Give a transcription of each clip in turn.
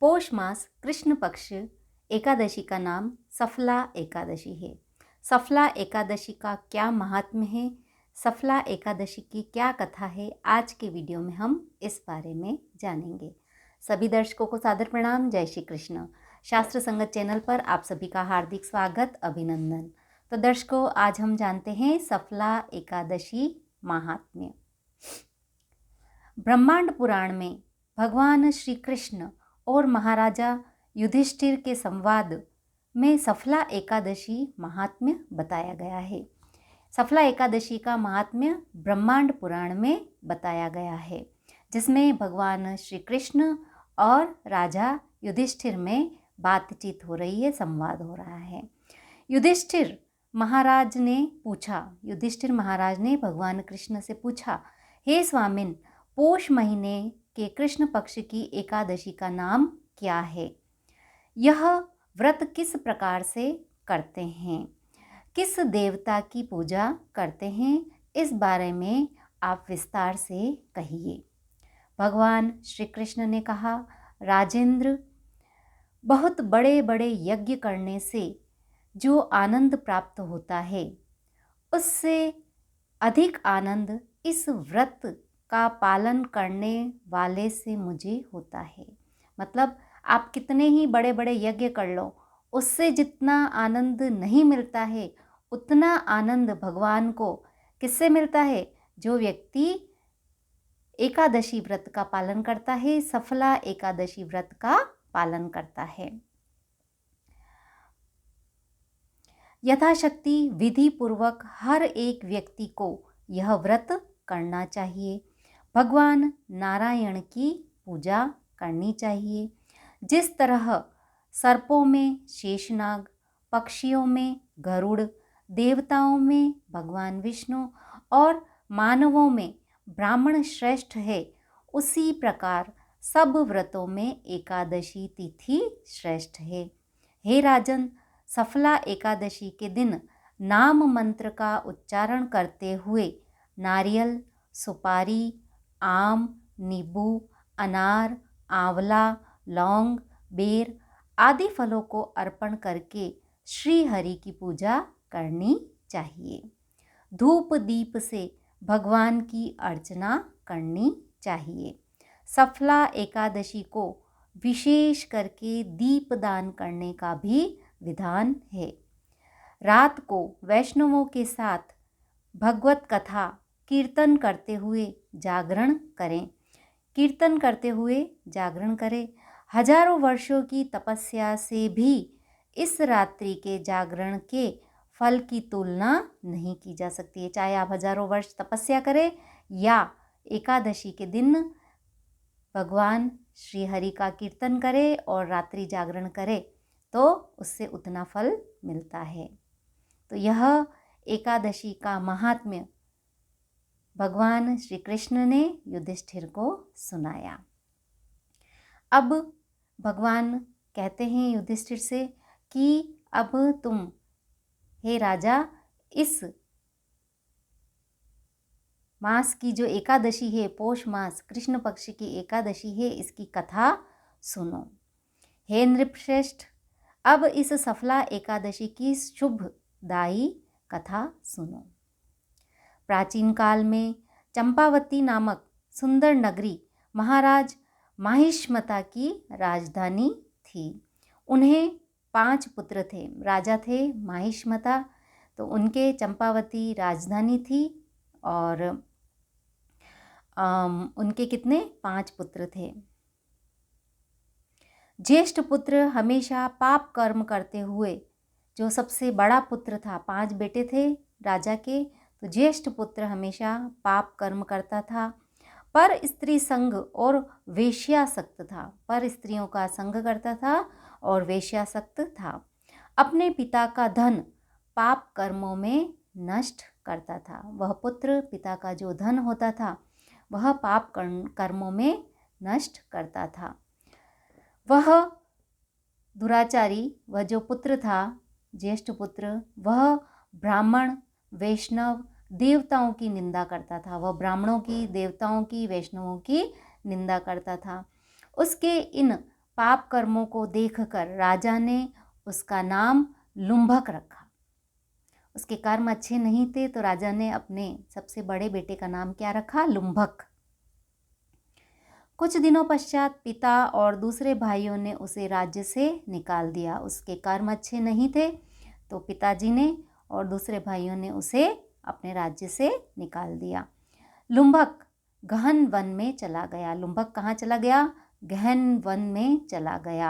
पौष मास कृष्ण पक्ष एकादशी का नाम सफला एकादशी है। सफला एकादशी का क्या महात्म्य है, सफला एकादशी की क्या कथा है, आज के वीडियो में हम इस बारे में जानेंगे। सभी दर्शकों को सादर प्रणाम। जय श्री कृष्ण। शास्त्र संगत चैनल पर आप सभी का हार्दिक स्वागत, अभिनंदन। तो दर्शकों, आज हम जानते हैं सफला एकादशी महात्म्य। ब्रह्मांड पुराण में भगवान श्री कृष्ण और महाराजा युधिष्ठिर के संवाद में सफला एकादशी महात्म्य बताया गया है। सफला एकादशी का महात्म्य ब्रह्मांड पुराण में बताया गया है, जिसमें भगवान श्री कृष्ण और राजा युधिष्ठिर में बातचीत हो रही है, संवाद हो रहा है। युधिष्ठिर महाराज ने भगवान कृष्ण से पूछा, हे स्वामिन, पौष महीने के कृष्ण पक्ष की एकादशी का नाम क्या है? यह व्रत किस प्रकार से करते हैं? किस देवता की पूजा करते हैं? इस बारे में आप विस्तार से कहिए। भगवान श्री कृष्ण ने कहा, राजेंद्र, बहुत बड़े बड़े यज्ञ करने से जो आनंद प्राप्त होता है, उससे अधिक आनंद इस व्रत का पालन करने वाले से मुझे होता है। मतलब आप कितने ही बड़े बड़े यज्ञ कर लो, उससे जितना आनंद नहीं मिलता है, उतना आनंद भगवान को किससे मिलता है? जो व्यक्ति एकादशी व्रत का पालन करता है, सफला एकादशी व्रत का पालन करता है। यथाशक्ति विधि पूर्वक हर एक व्यक्ति को यह व्रत करना चाहिए। भगवान नारायण की पूजा करनी चाहिए। जिस तरह सर्पों में शेषनाग, पक्षियों में गरुड़, देवताओं में भगवान विष्णु और मानवों में ब्राह्मण श्रेष्ठ है, उसी प्रकार सब व्रतों में एकादशी तिथि श्रेष्ठ है। हे राजन, सफला एकादशी के दिन नाम मंत्र का उच्चारण करते हुए नारियल, सुपारी, आम, नींबू, अनार, आंवला, लौंग, बेर आदि फलों को अर्पण करके श्री हरि की पूजा करनी चाहिए। धूप दीप से भगवान की अर्चना करनी चाहिए। सफला एकादशी को विशेष करके दीपदान करने का भी विधान है। रात को वैष्णवों के साथ भगवत कथा कीर्तन करते हुए जागरण करें। कीर्तन करते हुए जागरण करें। हजारों वर्षों की तपस्या से भी इस रात्रि के जागरण के फल की तुलना नहीं की जा सकती है। चाहे आप हजारों वर्ष तपस्या करें या एकादशी के दिन भगवान श्री हरि का कीर्तन करें और रात्रि जागरण करें, तो उससे उतना फल मिलता है। तो यह एकादशी का महात्म्य भगवान श्री कृष्ण ने युधिष्ठिर को सुनाया। अब भगवान कहते हैं युधिष्ठिर से कि अब तुम, हे राजा, इस मास की जो एकादशी है, पौष मास कृष्ण पक्ष की एकादशी है, इसकी कथा सुनो। हे नृपश्रेष्ठ, अब इस सफला एकादशी की शुभदायी कथा सुनो। प्राचीन काल में चंपावती नामक सुंदर नगरी महाराज माहिष्मता की राजधानी थी। उन्हें 5 पुत्र थे। राजा थे माहिष्मता, तो उनके चंपावती राजधानी थी और उनके कितने 5 पुत्र थे। ज्येष्ठ पुत्र हमेशा पाप कर्म करते हुए, जो सबसे बड़ा पुत्र था, 5 बेटे थे राजा के, तो ज्येष्ठ पुत्र हमेशा पाप कर्म करता था, पर स्त्री संग और वेश्यासक्त था। पर स्त्रियों का संग करता था और वेश्यासक्त था। अपने पिता का धन पाप कर्मों में नष्ट करता था। वह पुत्र पिता का जो धन होता था वह पाप कर्मों में नष्ट करता था। वह दुराचारी, वह जो पुत्र था, ज्येष्ठ पुत्र, वह ब्राह्मण, वैष्णव, देवताओं की निंदा करता था। वह ब्राह्मणों की, देवताओं की, वैष्णवों की निंदा करता था। उसके इन पाप कर्मों को देखकर राजा ने उसका नाम लुम्भक रखा। उसके कर्म अच्छे नहीं थे तो राजा ने अपने सबसे बड़े बेटे का नाम क्या रखा? लुम्भक। कुछ दिनों पश्चात पिता और दूसरे भाइयों ने उसे राज्य से निकाल दिया। उसके कर्म अच्छे नहीं थे तो पिताजी ने और दूसरे भाइयों ने उसे अपने राज्य से निकाल दिया। लुम्भक गहन वन में चला गया। लुम्भक कहाँ चला गया? गहन वन में चला गया।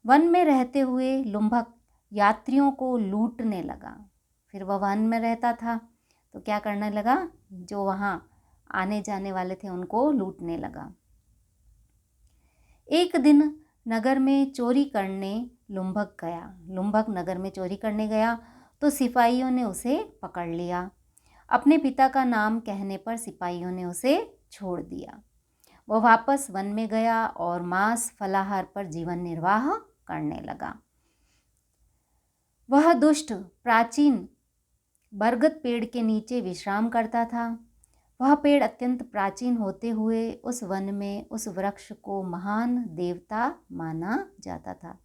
वन में रहते हुए लुम्भक यात्रियों को लूटने लगा। फिर वह वन में रहता था तो क्या करने लगा? जो वहाँ आने जाने वाले थे उनको लूटने लगा। एक दिन नगर में चोरी करने लुम्भक गया। लुम्भक नगर में चोरी करने गया तो सिपाहियों ने उसे पकड़ लिया। अपने पिता का नाम कहने पर सिपाहियों ने उसे छोड़ दिया। वह वापस वन में गया और मांस फलाहार पर जीवन निर्वाह करने लगा। वह दुष्ट प्राचीन बरगद पेड़ के नीचे विश्राम करता था। वह पेड़ अत्यंत प्राचीन होते हुए उस वन में उस वृक्ष को महान देवता माना जाता था।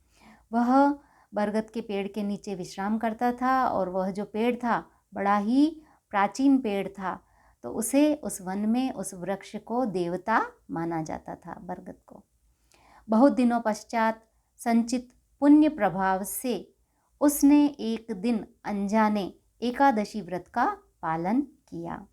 वह बरगद के पेड़ के नीचे विश्राम करता था और वह जो पेड़ था बड़ा ही प्राचीन पेड़ था तो उसे उस वन में उस वृक्ष को देवता माना जाता था, बरगद को। बहुत दिनों पश्चात संचित पुण्य प्रभाव से उसने एक दिन अनजाने एकादशी व्रत का पालन किया।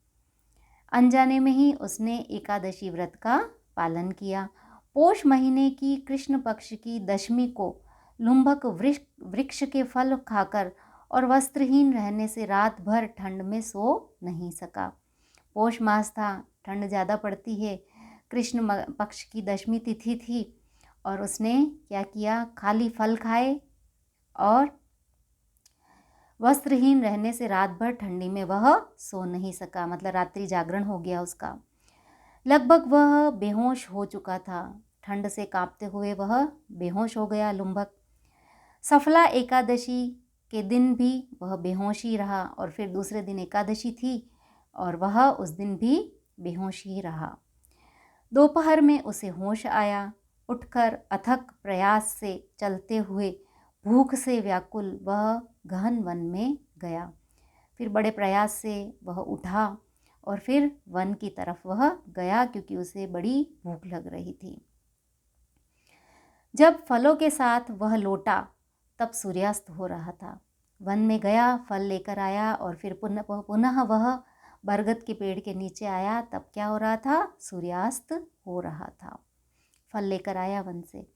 अनजाने में ही उसने एकादशी व्रत का पालन किया। पोष महीने की कृष्ण पक्ष की दशमी को लुम्भक वृक्ष के फल खाकर और वस्त्रहीन रहने से रात भर ठंड में सो नहीं सका। पोष मास था, ठंड ज़्यादा पड़ती है। कृष्ण पक्ष की दशमी तिथि थी और उसने क्या किया? खाली फल खाए और वस्त्रहीन रहने से रात भर ठंडी में वह सो नहीं सका, मतलब रात्रि जागरण हो गया उसका। लगभग वह बेहोश हो चुका था। ठंड से कांपते हुए वह बेहोश हो गया लुम्भक। सफला एकादशी के दिन भी वह बेहोश ही रहा और फिर दूसरे दिन एकादशी थी और वह उस दिन भी बेहोश ही रहा। दोपहर में उसे होश आया। उठकर अथक प्रयास से चलते हुए भूख से व्याकुल वह गहन वन में गया। फिर बड़े प्रयास से वह उठा और फिर वन की तरफ वह गया क्योंकि उसे बड़ी भूख लग रही थी। जब फलों के साथ वह लौटा तब सूर्यास्त हो रहा था। वन में गया, फल लेकर आया और फिर पुनः वह बरगद के पेड़ के नीचे आया। तब क्या हो रहा था? सूर्यास्त हो रहा था। फल लेकर आया वन से,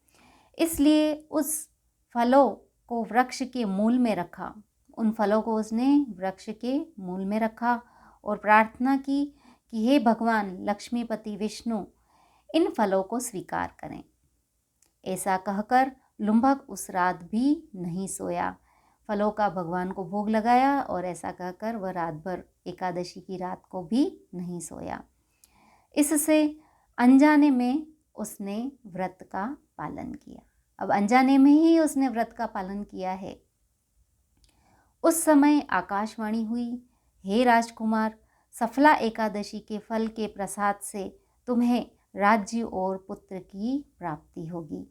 इसलिए उस फलों को वृक्ष के मूल में रखा। उन फलों को उसने वृक्ष के मूल में रखा और प्रार्थना की कि हे भगवान लक्ष्मीपति विष्णु, इन फलों को स्वीकार करें। ऐसा कहकर लुम्भक उस रात भी नहीं सोया। फलों का भगवान को भोग लगाया और ऐसा कहकर वह रात भर एकादशी की रात को भी नहीं सोया। इससे अनजाने में उसने व्रत का पालन किया। अब अनजाने में ही उसने व्रत का पालन किया है। उस समय आकाशवाणी हुई, हे राजकुमार, सफला एकादशी के फल के प्रसाद से तुम्हें राज्य और पुत्र की प्राप्ति होगी।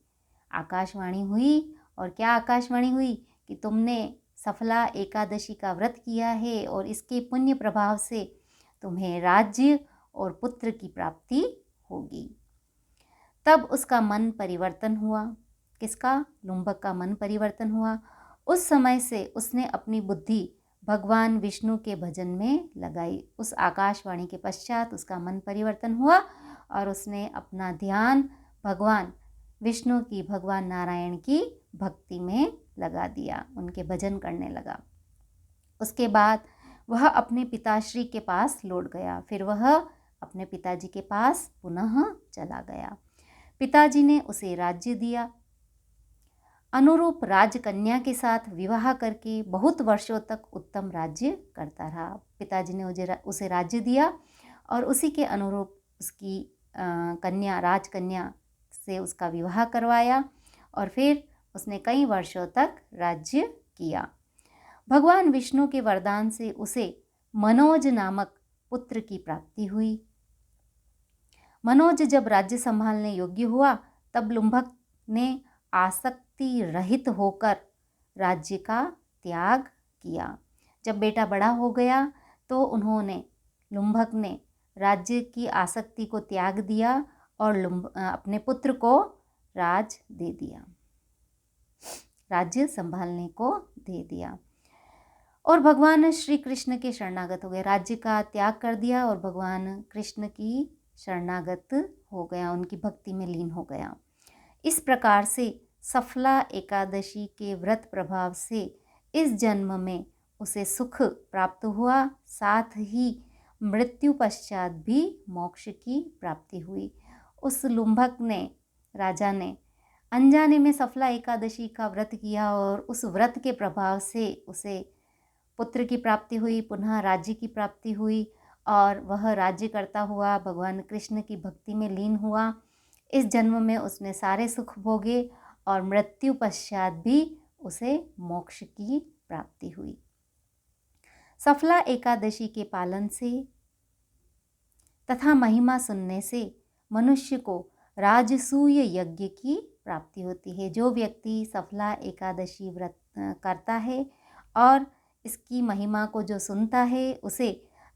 आकाशवाणी हुई और क्या आकाशवाणी हुई कि तुमने सफला एकादशी का व्रत किया है और इसके पुण्य प्रभाव से तुम्हें राज्य और पुत्र की प्राप्ति होगी। तब उसका मन परिवर्तन हुआ। किसका? लुम्भक का मन परिवर्तन हुआ। उस समय से उसने अपनी बुद्धि भगवान विष्णु के भजन में लगाई। उस आकाशवाणी के पश्चात उसका मन परिवर्तन हुआ और उसने अपना ध्यान भगवान विष्णु की, भगवान नारायण की भक्ति में लगा दिया, उनके भजन करने लगा। उसके बाद वह अपने पिताश्री के पास लौट गया। फिर वह अपने पिताजी के पास पुनः चला गया। पिताजी ने उसे राज्य दिया। अनुरूप राजकन्या के साथ विवाह करके बहुत वर्षों तक उत्तम राज्य करता रहा। पिताजी ने उसे राज्य दिया और उसी के अनुरूप उसकी राजकन्या से उसका विवाह करवाया और फिर उसने कई वर्षों तक राज्य किया। भगवान विष्णु के वरदान से उसे मनोज नामक पुत्र की प्राप्ति हुई। मनोज जब राज्य संभालने योग्य हुआ तब लुम्भक ने आसक्ति रहित होकर राज्य का त्याग किया। जब बेटा बड़ा हो गया तो लुम्भक ने राज्य की आसक्ति को त्याग दिया और अपने पुत्र को राज दे दिया, राज्य संभालने को दे दिया और भगवान श्री कृष्ण के शरणागत हो गए। राज्य का त्याग कर दिया और भगवान कृष्ण की शरणागत हो गया, उनकी भक्ति में लीन हो गया। इस प्रकार से सफला एकादशी के व्रत प्रभाव से इस जन्म में उसे सुख प्राप्त हुआ, साथ ही मृत्यु पश्चात भी मोक्ष की प्राप्ति हुई। उस लुम्भक ने, राजा ने अनजाने में सफला एकादशी का व्रत किया और उस व्रत के प्रभाव से उसे पुत्र की प्राप्ति हुई, पुनः राज्य की प्राप्ति हुई और वह राज्य करता हुआ भगवान कृष्ण की भक्ति में लीन हुआ। इस जन्म में उसने सारे सुख भोगे और मृत्यु पश्चात भी उसे मोक्ष की प्राप्ति हुई। सफला एकादशी के पालन से तथा महिमा सुनने से मनुष्य को राजसूय यज्ञ की प्राप्ति होती है। जो व्यक्ति सफला एकादशी व्रत करता है और इसकी महिमा को जो सुनता है, उसे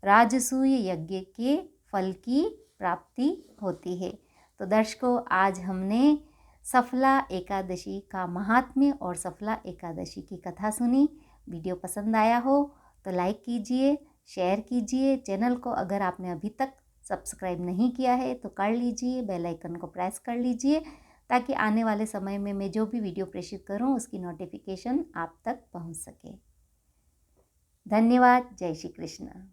राजसूय यज्ञ के फल की प्राप्ति होती है। तो दर्शकों, आज हमने सफला एकादशी का महात्म्य और सफला एकादशी की कथा सुनी। वीडियो पसंद आया हो तो लाइक कीजिए, शेयर कीजिए। चैनल को अगर आपने अभी तक सब्सक्राइब नहीं किया है तो कर लीजिए, बेल आइकन को प्रेस कर लीजिए ताकि आने वाले समय में मैं जो भी वीडियो प्रेषित करूं उसकी नोटिफिकेशन आप तक पहुंच सके। धन्यवाद। जय श्री कृष्ण।